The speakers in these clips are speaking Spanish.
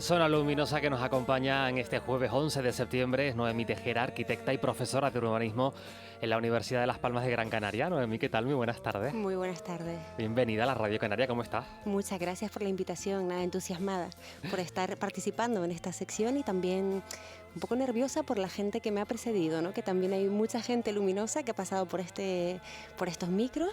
Persona luminosa que nos acompaña en este jueves 11 de septiembre es Noemí Tejera, arquitecta y profesora de urbanismo en la Universidad de Las Palmas de Gran Canaria. Noemí, ¿qué tal? Muy buenas tardes. Muy buenas tardes. Bienvenida a la Radio Canaria, ¿cómo estás? Muchas gracias por la invitación, nada entusiasmada por estar participando en esta sección y también un poco nerviosa por la gente que me ha precedido, ¿no? Que también hay mucha gente luminosa que ha pasado por estos micros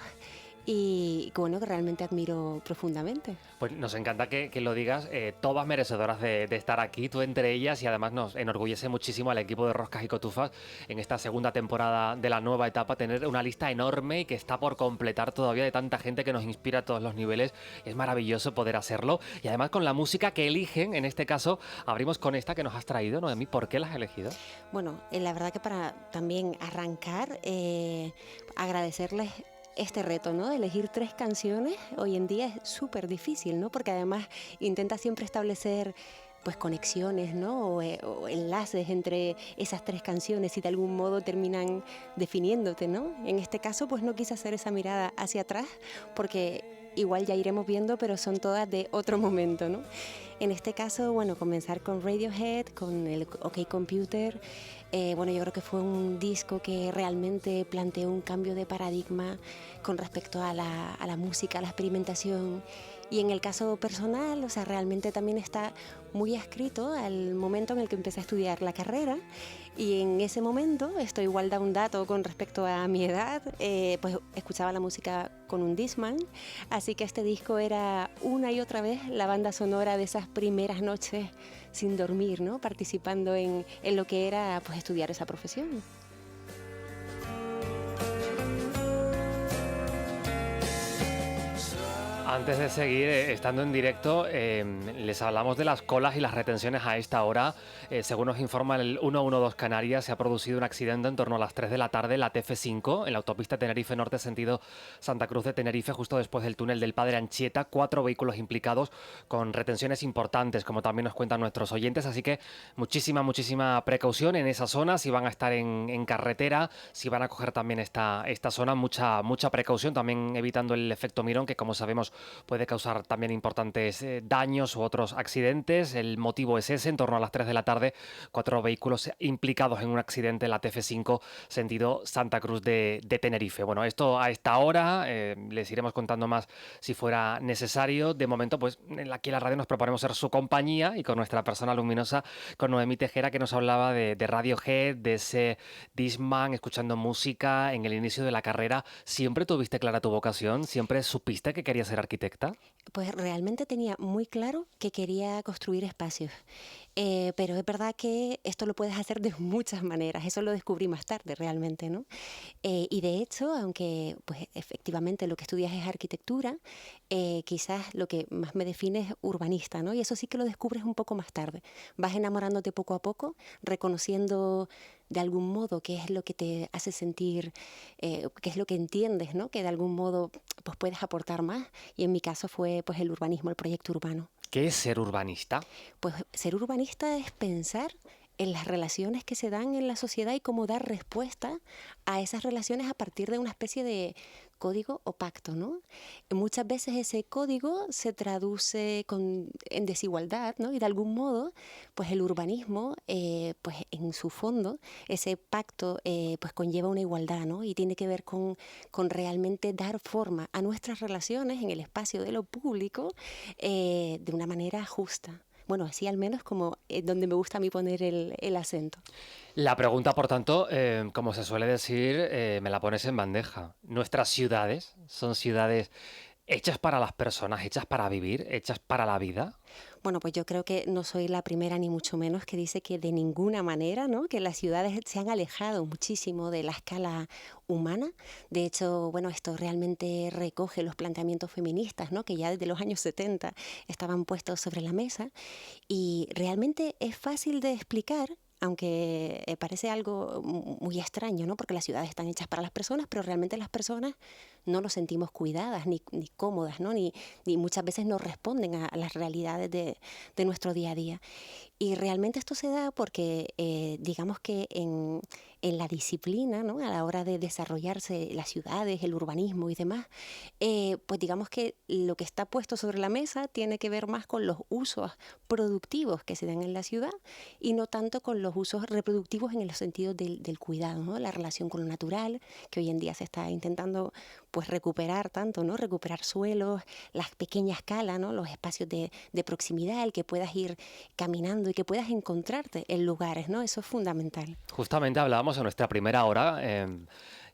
y que, bueno, que realmente admiro profundamente. Pues nos encanta que lo digas, todas merecedoras de estar aquí, tú entre ellas, y además nos enorgullece muchísimo al equipo de Roscas y Cotufas en esta segunda temporada de la nueva etapa, tener una lista enorme y que está por completar todavía de tanta gente que nos inspira a todos los niveles. Es maravilloso poder hacerlo y además con la música que eligen, en este caso abrimos con esta que nos has traído, Noemí. ¿Por qué la has elegido? Bueno, la verdad que para también arrancar, agradecerles este reto, ¿no? De elegir 3 canciones hoy en día es súper difícil, ¿no? Porque además intenta siempre establecer pues conexiones, ¿no? O enlaces entre esas 3 canciones y de algún modo terminan definiéndote, ¿no? En este caso pues no quise hacer esa mirada hacia atrás porque igual ya iremos viendo, pero son todas de otro momento, ¿no? En este caso, bueno, comenzar con Radiohead, con el OK Computer. Bueno, yo creo que fue un disco que realmente planteó un cambio de paradigma con respecto a la música, a la experimentación. Y en el caso personal, o sea, realmente también está muy adscrito al momento en el que empecé a estudiar la carrera. Y en ese momento, esto igual da un dato con respecto a mi edad, pues escuchaba la música con un Discman. Así que este disco era una y otra vez la banda sonora de esas primeras noches sin dormir, ¿no? Participando en lo que era pues estudiar esa profesión. Antes de seguir estando en directo, les hablamos de las colas y las retenciones a esta hora. Según nos informa el 112 Canarias, se ha producido un accidente en torno a las 3 de la tarde en la TF5, en la autopista Tenerife Norte, sentido Santa Cruz de Tenerife, justo después del túnel del Padre Anchieta. 4 vehículos implicados con retenciones importantes, como también nos cuentan nuestros oyentes. Así que muchísima precaución en esa zona. Si van a estar en carretera, si van a coger también esta zona, mucha precaución, también evitando el efecto Mirón, que como sabemos puede causar también importantes daños u otros accidentes. El motivo es ese: en torno a las 3 de la tarde, 4 vehículos implicados en un accidente en la TF5 sentido Santa Cruz de Tenerife. Bueno, esto a esta hora les iremos contando más si fuera necesario. De momento, pues aquí en la radio nos proponemos ser su compañía y con nuestra persona luminosa, con Noemí Tejera, que nos hablaba de Radiohead, de ese Discman, escuchando música en el inicio de la carrera. ¿Siempre tuviste clara tu vocación? ¿Siempre supiste que querías ser arquitecta? Pues realmente tenía muy claro que quería construir espacios, pero es verdad que esto lo puedes hacer de muchas maneras, eso lo descubrí más tarde realmente, ¿no? Y de hecho, aunque pues efectivamente lo que estudias es arquitectura, quizás lo que más me define es urbanista, ¿no? Y eso sí que lo descubres un poco más tarde, vas enamorándote poco a poco, reconociendo de algún modo qué es lo que te hace sentir, qué es lo que entiendes, ¿no? Que de algún modo pues puedes aportar más, y en mi caso fue pues el urbanismo, el proyecto urbano. ¿Qué es ser urbanista? Pues ser urbanista es pensar en las relaciones que se dan en la sociedad y cómo dar respuesta a esas relaciones a partir de una especie de código o pacto, ¿no? Muchas veces ese código se traduce en desigualdad, ¿no? Y de algún modo, pues el urbanismo, pues en su fondo, ese pacto, pues conlleva una igualdad, ¿no? Y tiene que ver con realmente dar forma a nuestras relaciones en el espacio de lo público de una manera justa. Bueno, así al menos como donde me gusta a mí poner el acento. La pregunta, por tanto, como se suele decir, me la pones en bandeja. ¿Nuestras ciudades son ciudades hechas para las personas, hechas para vivir, hechas para la vida? Bueno, pues yo creo que no soy la primera ni mucho menos que dice que de ninguna manera, ¿no? Que las ciudades se han alejado muchísimo de la escala humana. De hecho, bueno, esto realmente recoge los planteamientos feministas, ¿no? Que ya desde los años 70 estaban puestos sobre la mesa, y realmente es fácil de explicar aunque parece algo muy extraño, ¿no? Porque las ciudades están hechas para las personas, pero realmente las personas no nos sentimos cuidadas ni cómodas, ¿no? Ni muchas veces no responden a las realidades de nuestro día a día. Y realmente esto se da porque, digamos que en la disciplina, ¿no? A la hora de desarrollarse las ciudades, el urbanismo y demás, pues digamos que lo que está puesto sobre la mesa tiene que ver más con los usos productivos que se dan en la ciudad y no tanto con los usos reproductivos en el sentido del cuidado, ¿no? La relación con lo natural, que hoy en día se está intentando pues recuperar tanto, ¿no? Recuperar suelos, la pequeña escala, ¿no? Los espacios de proximidad, el que puedas ir caminando y que puedas encontrarte en lugares, ¿no? Eso es fundamental. Justamente hablábamos en nuestra primera hora,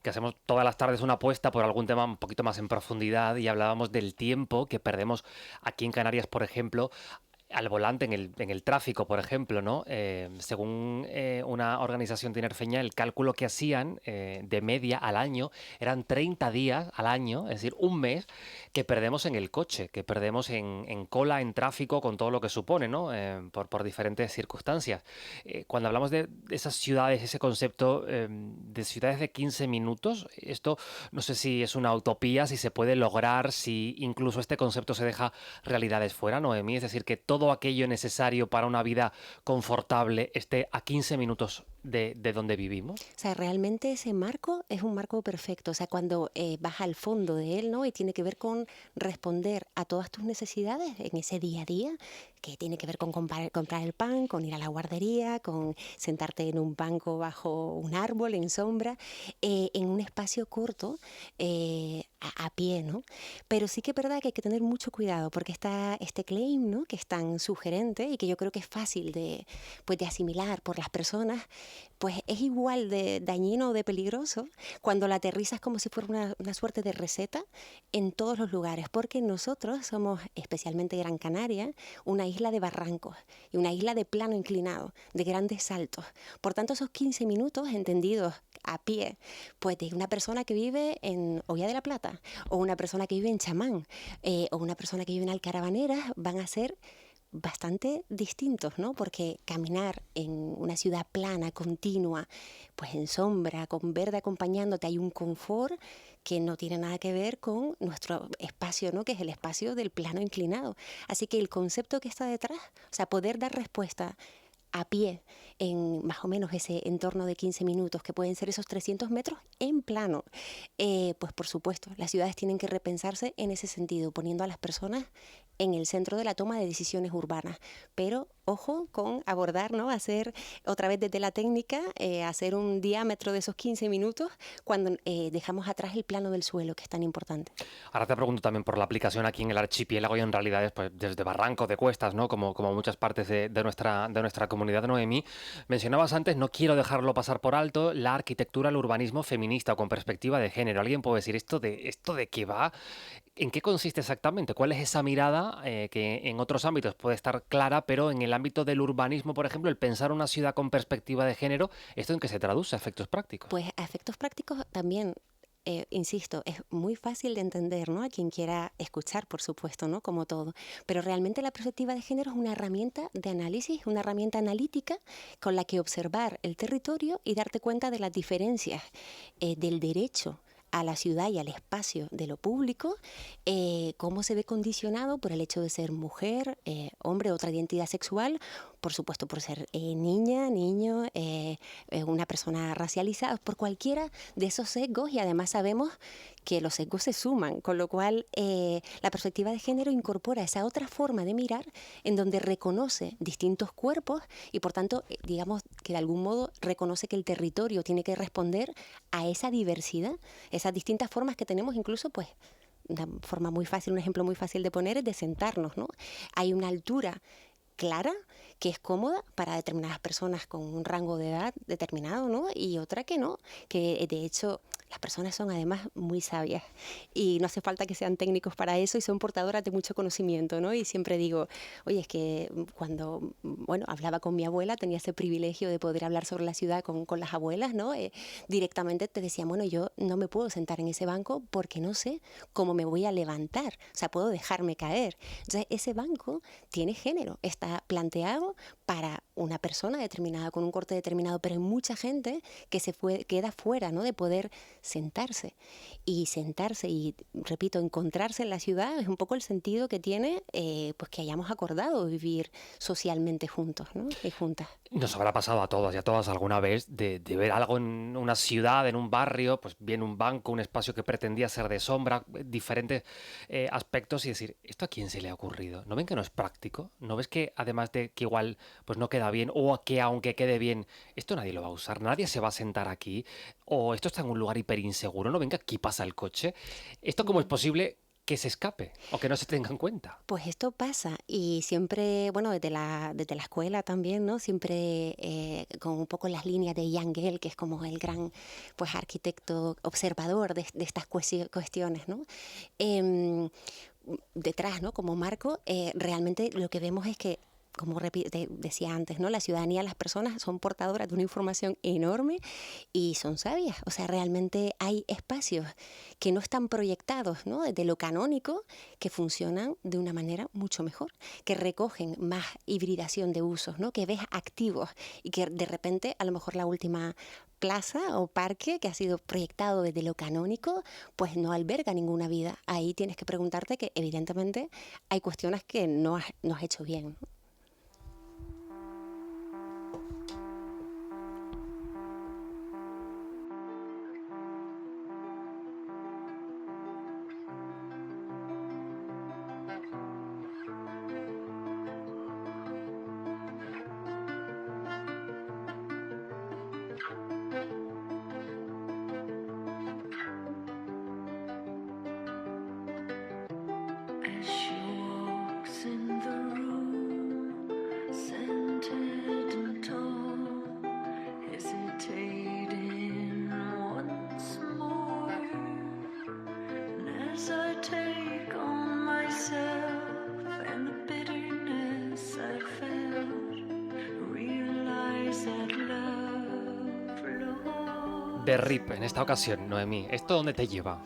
que hacemos todas las tardes una apuesta por algún tema un poquito más en profundidad y hablábamos del tiempo que perdemos aquí en Canarias, por ejemplo, al volante en el tráfico, por ejemplo, ¿no? Según una organización tinerfeña, el cálculo que hacían de media al año eran 30 días al año, es decir, un mes que perdemos en el coche, que perdemos en cola, en tráfico, con todo lo que supone, ¿no? Por diferentes circunstancias. Cuando hablamos de esas ciudades, ese concepto de ciudades de 15 minutos, esto no sé si es una utopía, si se puede lograr, si incluso este concepto se deja realidades fuera, Noemí, es decir, que todo aquello necesario para una vida confortable esté a 15 minutos de donde vivimos. O sea, realmente ese marco es un marco perfecto. O sea, cuando vas al fondo de él, ¿no? Y tiene que ver con responder a todas tus necesidades en ese día a día, que tiene que ver con comprar el pan, con ir a la guardería, con sentarte en un banco bajo un árbol en sombra, en un espacio corto, a pie, ¿no? Pero sí que es verdad que hay que tener mucho cuidado porque está este claim, ¿no? Que es tan sugerente y que yo creo que es fácil pues, de asimilar por las personas, pues es igual de dañino o de peligroso cuando la aterrizas como si fuera una suerte de receta en todos los lugares, porque nosotros somos, especialmente Gran Canaria, una isla de barrancos y una isla de plano inclinado, de grandes saltos. Por tanto, esos 15 minutos entendidos a pie, pues de una persona que vive en Hoya de la Plata, o una persona que vive en Chamán, o una persona que vive en Alcarabaneras, van a ser bastante distintos, ¿no? Porque caminar en una ciudad plana, continua, pues en sombra, con verde acompañándote, hay un confort que no tiene nada que ver con nuestro espacio, ¿no? Que es el espacio del plano inclinado. Así que el concepto que está detrás, o sea, poder dar respuesta a pie en más o menos ese entorno de 15 minutos, que pueden ser esos 300 metros en plano, pues por supuesto, las ciudades tienen que repensarse en ese sentido, poniendo a las personas en el centro de la toma de decisiones urbanas. Pero ojo con abordar, ¿no? Hacer otra vez desde la técnica, hacer un diámetro de esos 15 minutos cuando dejamos atrás el plano del suelo, que es tan importante. Ahora te pregunto también por la aplicación aquí en el archipiélago y en realidad pues, desde barrancos, de cuestas, ¿no? Como muchas partes de nuestra comunidad, Noemí. Mencionabas antes, no quiero dejarlo pasar por alto, la arquitectura, el urbanismo feminista o con perspectiva de género. ¿Alguien puede decir esto de qué va? ¿En qué consiste exactamente? ¿Cuál es esa mirada que en otros ámbitos puede estar clara, pero en el ámbito del urbanismo, por ejemplo, el pensar una ciudad con perspectiva de género, ¿esto en qué se traduce a efectos prácticos? Pues a efectos prácticos también, insisto, es muy fácil de entender, ¿no? A quien quiera escuchar, por supuesto, ¿no? Como todo. Pero realmente la perspectiva de género es una herramienta de análisis, una herramienta analítica con la que observar el territorio y darte cuenta de las diferencias del derecho a la ciudad y al espacio de lo público, cómo se ve condicionado por el hecho de ser mujer, hombre, otra identidad sexual, por supuesto por ser niña, niño, una persona racializada, por cualquiera de esos sesgos, y además sabemos que los sesgos se suman, con lo cual la perspectiva de género incorpora esa otra forma de mirar en donde reconoce distintos cuerpos y por tanto digamos que de algún modo reconoce que el territorio tiene que responder a esa diversidad, esas distintas formas que tenemos, incluso pues una forma muy fácil, un ejemplo muy fácil de poner es de sentarnos, ¿no? Hay una altura clara, que es cómoda para determinadas personas con un rango de edad determinado, ¿no? Y otra que no, que de hecho las personas son además muy sabias y no hace falta que sean técnicos para eso y son portadoras de mucho conocimiento, ¿no? Y siempre digo, oye, es que cuando, bueno, hablaba con mi abuela, tenía ese privilegio de poder hablar sobre la ciudad con las abuelas, ¿no? Directamente te decían, bueno, yo no me puedo sentar en ese banco porque no sé cómo me voy a levantar, o sea, puedo dejarme caer. Entonces, ese banco tiene género, está planteado para una persona determinada, con un corte determinado, pero hay mucha gente que queda fuera, ¿no? De poder sentarse. Y sentarse y, repito, encontrarse en la ciudad es un poco el sentido que tiene pues que hayamos acordado vivir socialmente juntos, ¿no? Y juntas. Nos habrá pasado a todos y a todas alguna vez de ver algo en una ciudad, en un barrio, pues bien un banco, un espacio que pretendía ser de sombra, diferentes aspectos y decir, ¿esto a quién se le ha ocurrido? ¿No ven que no es práctico? ¿No ves que además de que igual pues no queda bien o que aunque quede bien, esto nadie lo va a usar, nadie se va a sentar aquí o esto está en un lugar hiper inseguro, ¿no ven que aquí pasa el coche? ¿Esto cómo es posible que se escape o que no se tenga en cuenta? Pues esto pasa y siempre, bueno, desde la escuela también, ¿no? Siempre con un poco las líneas de Jan Gehl, que es como el gran pues arquitecto observador de estas cuestiones, ¿no? Detrás, ¿no? Como marco, realmente lo que vemos es que como decía antes, ¿no? La ciudadanía, las personas son portadoras de una información enorme y son sabias. O sea, realmente hay espacios que no están proyectados, ¿no? Desde lo canónico, que funcionan de una manera mucho mejor, que recogen más hibridación de usos, ¿no? Que ves activos y que de repente a lo mejor la última plaza o parque que ha sido proyectado desde lo canónico, pues no alberga ninguna vida. Ahí tienes que preguntarte que evidentemente hay cuestiones que no has hecho bien, ¿no? As she walks in the room, scented and tall, hesitating once more. And as I take on myself and the bitterness I felt, realize that love, Lord. De RIP en esta ocasión, Noemí, ¿esto dónde te lleva?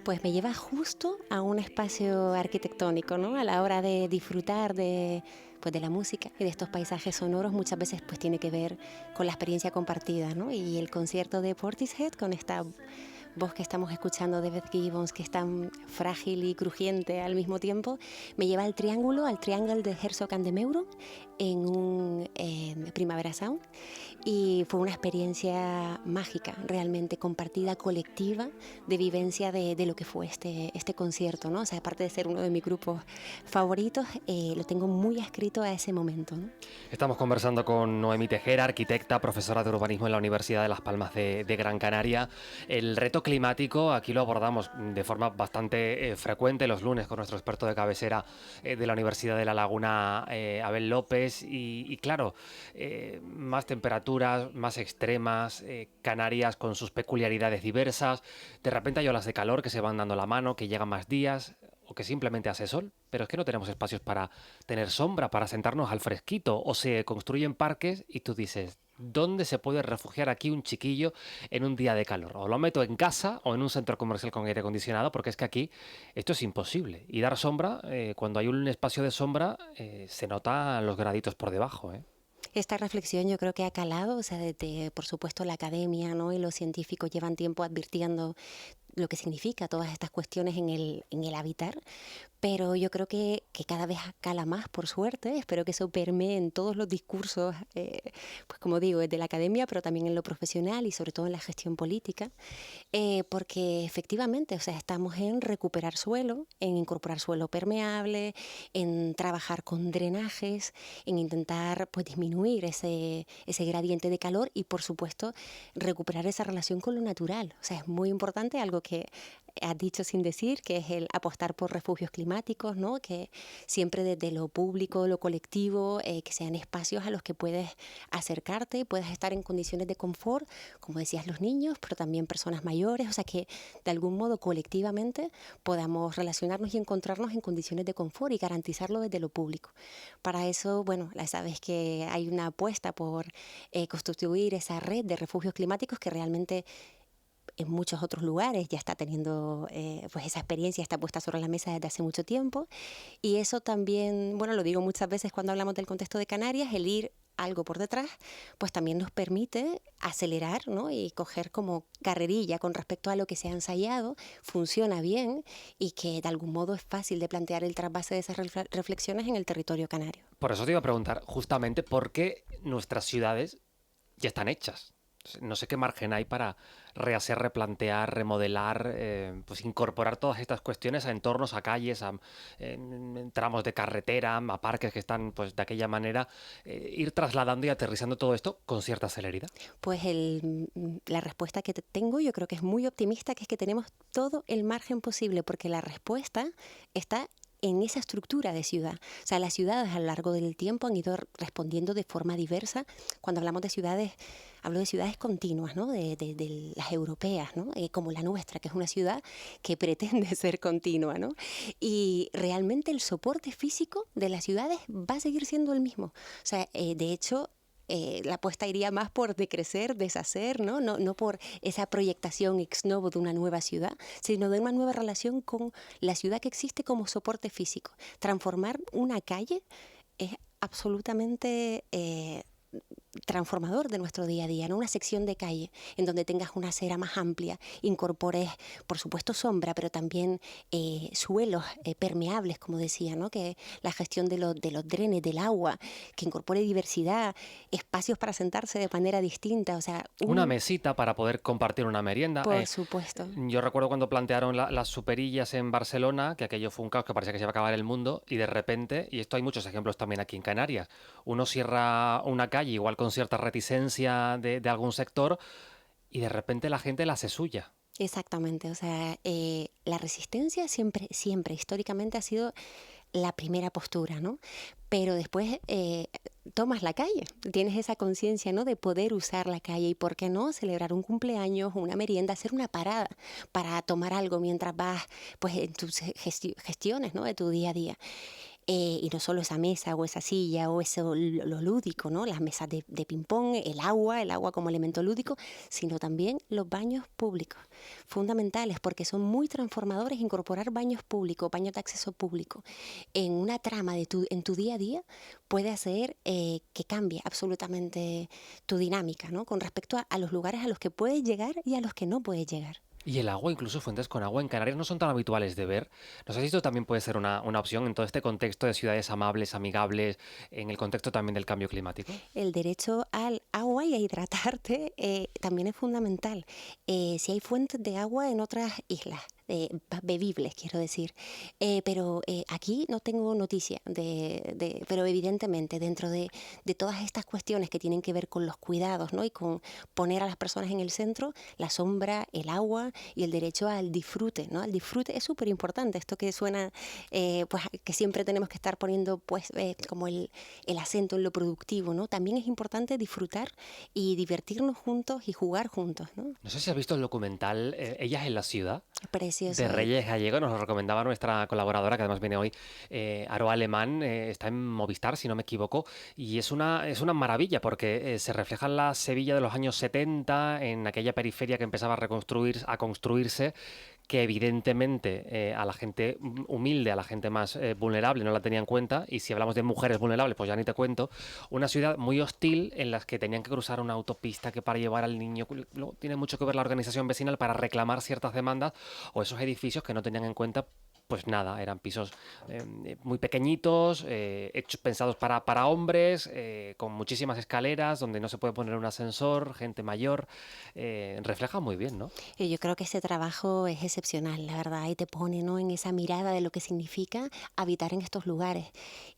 Pues me lleva justo a un espacio arquitectónico, ¿no? A la hora de disfrutar pues de la música y de estos paisajes sonoros, muchas veces pues tiene que ver con la experiencia compartida, ¿no? Y el concierto de Portishead con esta voz que estamos escuchando de Beth Gibbons, que es tan frágil y crujiente al mismo tiempo, me lleva al Triángulo de Herzog and de Meuron en un Primavera Sound. Y fue una experiencia mágica, realmente compartida, colectiva, de vivencia de lo que fue este concierto, ¿no? O sea, aparte de ser uno de mis grupos favoritos, lo tengo muy adscrito a ese momento, ¿no? Estamos conversando con Noemí Tejera, arquitecta, profesora de urbanismo en la Universidad de Las Palmas de Gran Canaria. El reto climático, aquí lo abordamos de forma bastante frecuente los lunes con nuestro experto de cabecera de la Universidad de La Laguna, Abel López, y claro, más temperaturas, más extremas, Canarias con sus peculiaridades diversas, de repente hay olas de calor que se van dando la mano, que llegan más días, o que simplemente hace sol, pero es que no tenemos espacios para tener sombra, para sentarnos al fresquito, o se construyen parques y tú dices, ¿dónde se puede refugiar aquí un chiquillo en un día de calor? O lo meto en casa o en un centro comercial con aire acondicionado, porque es que aquí esto es imposible. Y dar sombra, cuando hay un espacio de sombra, se notan los graditos por debajo, ¿eh? Esta reflexión yo creo que ha calado, o sea, desde, por supuesto, la academia, ¿no? Y los científicos llevan tiempo advirtiendo lo que significa todas estas cuestiones en el habitar, pero yo creo que cada vez cala más, por suerte. Espero que eso permee en todos los discursos, pues como digo, desde la academia, pero también en lo profesional y sobre todo en la gestión política, porque efectivamente, o sea, estamos en recuperar suelo, en incorporar suelo permeable, en trabajar con drenajes, en intentar pues disminuir ese gradiente de calor y, por supuesto, recuperar esa relación con lo natural. O sea, es muy importante, algo que has dicho sin decir, que es el apostar por refugios climáticos, ¿no? Que siempre desde lo público, lo colectivo, que sean espacios a los que puedes acercarte, puedas estar en condiciones de confort, como decías, los niños, pero también personas mayores, o sea que de algún modo colectivamente podamos relacionarnos y encontrarnos en condiciones de confort y garantizarlo desde lo público. Para eso, bueno, ya sabes que hay una apuesta por constituir esa red de refugios climáticos que realmente en muchos otros lugares ya está teniendo pues esa experiencia, está puesta sobre la mesa desde hace mucho tiempo. Y eso también, bueno, lo digo muchas veces cuando hablamos del contexto de Canarias, el ir algo por detrás, pues también nos permite acelerar, ¿no? Y coger como carrerilla con respecto a lo que se ha ensayado, funciona bien y que de algún modo es fácil de plantear el trasvase de esas reflexiones en el territorio canario. Por eso te iba a preguntar justamente por qué nuestras ciudades ya están hechas. No sé qué margen hay para rehacer, replantear, remodelar, pues incorporar todas estas cuestiones a entornos, a calles, a tramos de carretera, a parques que están pues de aquella manera, ir trasladando y aterrizando todo esto con cierta celeridad. Pues la respuesta que tengo yo creo que es muy optimista, que es que tenemos todo el margen posible, porque la respuesta está en esa estructura de ciudad. O sea, las ciudades a lo largo del tiempo han ido respondiendo de forma diversa. Cuando hablamos de ciudades, hablo de ciudades continuas, ¿no? De las europeas, ¿no? Como la nuestra, que es una ciudad que pretende ser continua, ¿no? Y realmente el soporte físico de las ciudades va a seguir siendo el mismo. O sea, de hecho, la apuesta iría más por decrecer, deshacer, ¿no? No por esa proyección ex novo de una nueva ciudad, sino de una nueva relación con la ciudad que existe como soporte físico. Transformar una calle es absolutamente transformador de nuestro día a día, ¿no? Una sección de calle en donde tengas una acera más amplia, incorpores, por supuesto, sombra, pero también suelos permeables, como decía, ¿no? Que la gestión de los drenes, del agua, que incorpore diversidad, espacios para sentarse de manera distinta, o sea, Una mesita para poder compartir una merienda. por supuesto. Yo recuerdo cuando plantearon las superillas en Barcelona, que aquello fue un caos que parecía que se iba a acabar el mundo, y de repente, y esto hay muchos ejemplos también aquí en Canarias, uno cierra una calle igual con cierta reticencia de algún sector y de repente la gente la hace suya. Exactamente, o sea, la resistencia siempre, siempre, históricamente ha sido la primera postura, ¿no? Pero después tomas la calle, tienes esa conciencia, ¿no? De poder usar la calle y, ¿por qué no? Celebrar un cumpleaños, una merienda, hacer una parada para tomar algo mientras vas, pues, en tus gestiones, ¿no? De tu día a día. Y no solo esa mesa o esa silla o eso lo lúdico, ¿no? Las mesas de ping-pong, el agua como elemento lúdico, sino también los baños públicos, fundamentales porque son muy transformadores. Incorporar baños públicos, baños de acceso público en una trama en tu día a día puede hacer que cambie absolutamente tu dinámica, ¿no? Con respecto a los lugares a los que puedes llegar y a los que no puedes llegar. Y el agua, incluso fuentes con agua en Canarias no son tan habituales de ver. No sé si esto también puede ser una opción en todo este contexto de ciudades amables, amigables, en el contexto también del cambio climático. El derecho al agua y a hidratarte también es fundamental. Si hay fuentes de agua en otras islas, bebibles, quiero decir. Pero aquí no tengo noticia, pero evidentemente dentro de todas estas cuestiones que tienen que ver con los cuidados, ¿no? Y con poner a las personas en el centro, la sombra, el agua y el derecho al disfrute, ¿no? Al disfrute es súper importante, esto que suena, pues que siempre tenemos que estar poniendo pues como el acento en lo productivo, ¿no? También es importante disfrutar y divertirnos juntos y jugar juntos, ¿no? No sé si has visto el documental Ellas en la ciudad. Precioso. De Reyes Gallego, nos lo recomendaba nuestra colaboradora, que además viene hoy, Aroa Alemán, está en Movistar, si no me equivoco, y es una maravilla porque se refleja en la Sevilla de los años 70, en aquella periferia que empezaba a construirse, que evidentemente a la gente humilde, a la gente más vulnerable no la tenía en cuenta, y si hablamos de mujeres vulnerables, pues ya ni te cuento, una ciudad muy hostil en la que tenían que cruzar una autopista que para llevar al niño, tiene mucho que ver la organización vecinal para reclamar ciertas demandas, o esos edificios que no tenían en cuenta pues nada, eran pisos muy pequeñitos, pensados para hombres, con muchísimas escaleras, donde no se puede poner un ascensor, gente mayor. Refleja muy bien, ¿no? Y yo creo que ese trabajo es excepcional, la verdad, y te pone, ¿no?, en esa mirada de lo que significa habitar en estos lugares.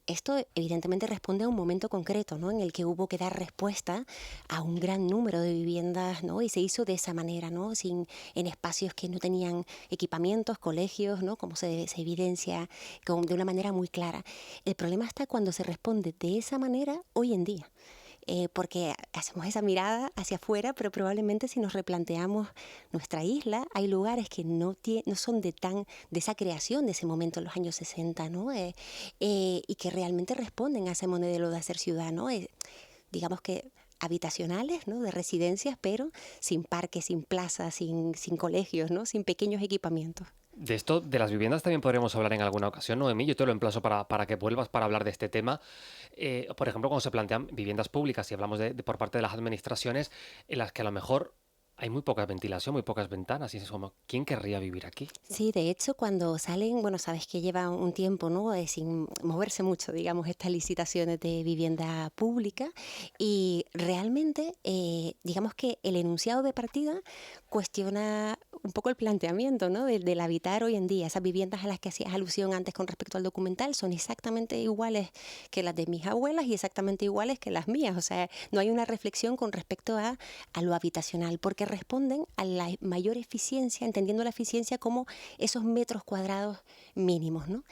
Esto evidentemente responde a un momento concreto, ¿no?, en el que hubo que dar respuesta a un gran número de viviendas, ¿no?, y se hizo de esa manera, ¿no?, en espacios que no tenían equipamientos, colegios, ¿no?, como se evidencia de una manera muy clara. El problema está cuando se responde de esa manera hoy en día. Porque hacemos esa mirada hacia afuera, pero probablemente si nos replanteamos nuestra isla, hay lugares que no son de esa creación de ese momento en los años 60, ¿no? Y que realmente responden a ese modelo de hacer ciudad, ¿no? Digamos que habitacionales, ¿no?, de residencias, pero sin parques, sin plazas, sin colegios, ¿no?, sin pequeños equipamientos. De esto, de las viviendas también podríamos hablar en alguna ocasión, Noemí. Yo te lo emplazo para que vuelvas para hablar de este tema. Por ejemplo, cuando se plantean viviendas públicas y hablamos por parte de las administraciones en las que a lo mejor hay muy poca ventilación, muy pocas ventanas, y es como, ¿quién querría vivir aquí? Sí, de hecho, cuando salen, bueno, sabes que lleva un tiempo, ¿no?, sin moverse mucho, digamos, estas licitaciones de vivienda pública, y realmente, digamos que el enunciado de partida cuestiona un poco el planteamiento, ¿no?, del habitar hoy en día. Esas viviendas a las que hacías alusión antes con respecto al documental son exactamente iguales que las de mis abuelas y exactamente iguales que las mías. O sea, no hay una reflexión con respecto a lo habitacional, porque responden a la mayor eficiencia, entendiendo la eficiencia como esos metros cuadrados mínimos, ¿no?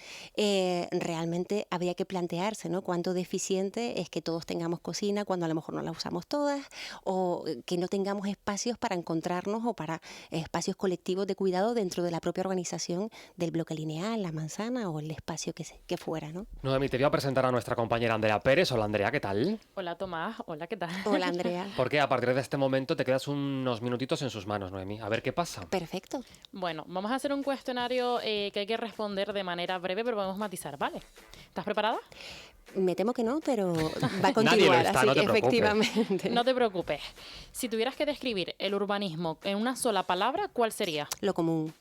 Realmente habría que plantearse, ¿no?, cuánto de eficiente es que todos tengamos cocina cuando a lo mejor no la usamos todas, o que no tengamos espacios para encontrarnos o para espacios colectivos de cuidado dentro de la propia organización del bloque lineal, la manzana o el espacio que fuera, ¿no? Noemí, te voy a presentar a nuestra compañera Andrea Pérez. Hola, Andrea, ¿qué tal? Hola Tomás, hola, ¿qué tal? Hola, Andrea. Porque a partir de este momento te quedas unos minutitos en sus manos, Noemí. A ver qué pasa. Perfecto. Bueno, vamos a hacer un cuestionario que hay que responder de manera breve, pero podemos matizar, ¿vale? ¿Estás preparada? Me temo que no, pero va a Nadie lo continuar, está, así no te que preocupes. efectivamente. No te preocupes. Si tuvieras que describir el urbanismo en una sola palabra, ¿cuál sería? Lo común.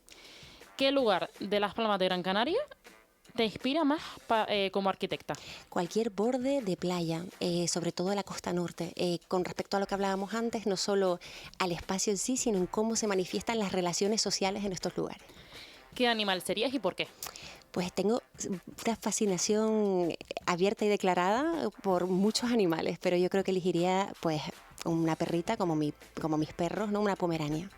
¿Qué lugar de Las Palmas de Gran Canaria te inspira más como arquitecta? Cualquier borde de playa, sobre todo de la costa norte, con respecto a lo que hablábamos antes, no solo al espacio en sí, sino en cómo se manifiestan las relaciones sociales en estos lugares. ¿Qué animal serías y por qué? Pues tengo una fascinación abierta y declarada por muchos animales, pero yo creo que elegiría pues una perrita como mis perros, ¿no? Una pomerania.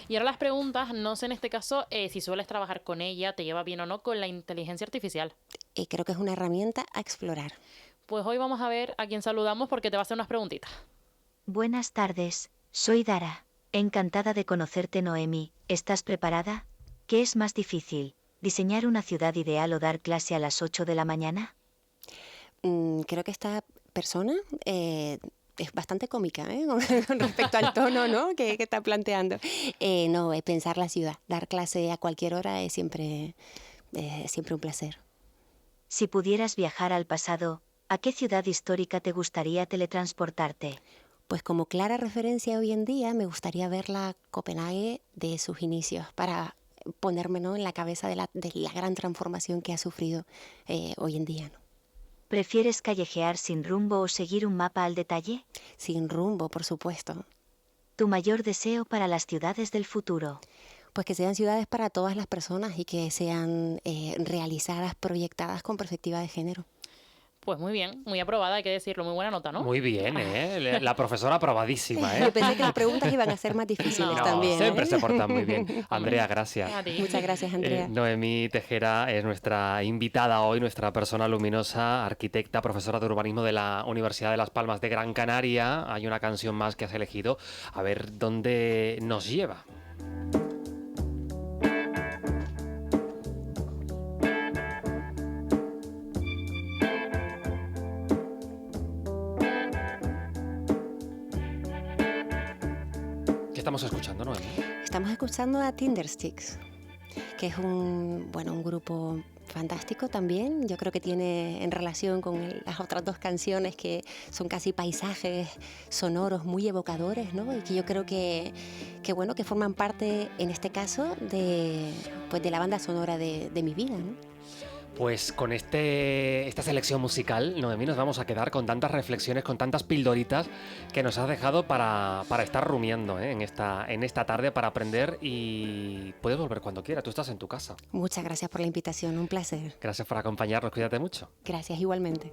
Y ahora las preguntas, no sé en este caso si sueles trabajar con ella, te lleva bien o no con la inteligencia artificial. Creo que es una herramienta a explorar. Pues hoy vamos a ver a quién saludamos porque te va a hacer unas preguntitas. Buenas tardes, soy Dara. Encantada de conocerte, Noemí. ¿Estás preparada? ¿Qué es más difícil, diseñar una ciudad ideal o dar clase a las 8 de la mañana? Creo que esta persona es bastante cómica, ¿eh? Con respecto al tono, ¿no?, que está planteando. No, pensar la ciudad, dar clase a cualquier hora es siempre un placer. Si pudieras viajar al pasado, ¿a qué ciudad histórica te gustaría teletransportarte? Pues como clara referencia hoy en día, me gustaría ver la Copenhague de sus inicios para ponerme, ¿no?, en la cabeza de la gran transformación que ha sufrido hoy en día, ¿no? ¿Prefieres callejear sin rumbo o seguir un mapa al detalle? Sin rumbo, por supuesto. ¿Tu mayor deseo para las ciudades del futuro? Pues que sean ciudades para todas las personas y que sean realizadas, proyectadas con perspectiva de género. Pues muy bien, muy aprobada, hay que decirlo, muy buena nota, ¿no? Muy bien, ¿eh? La profesora aprobadísima, ¿eh? Yo pensé que las preguntas iban a ser más difíciles No, también. Siempre se portan muy bien. Andrea, gracias. A ti. Muchas gracias, Andrea. Noemí Tejera es nuestra invitada hoy, nuestra persona luminosa, arquitecta, profesora de urbanismo de la Universidad de Las Palmas de Gran Canaria. Hay una canción más que has elegido. A ver dónde nos lleva. ¿Qué estamos escuchando, Noemí? Estamos escuchando a Tindersticks, que es un grupo fantástico también. Yo creo que tiene en relación con las otras dos canciones que son casi paisajes sonoros muy evocadores, ¿no? Y que yo creo bueno, que forman parte, en este caso, pues de la banda sonora de mi vida, ¿no? Pues con esta selección musical, Noemí, nos vamos a quedar con tantas reflexiones, con tantas pildoritas que nos has dejado para estar rumiando, ¿eh? en esta tarde, para aprender, y puedes volver cuando quieras. Tú estás en tu casa. Muchas gracias por la invitación, un placer. Gracias por acompañarnos, cuídate mucho. Gracias igualmente.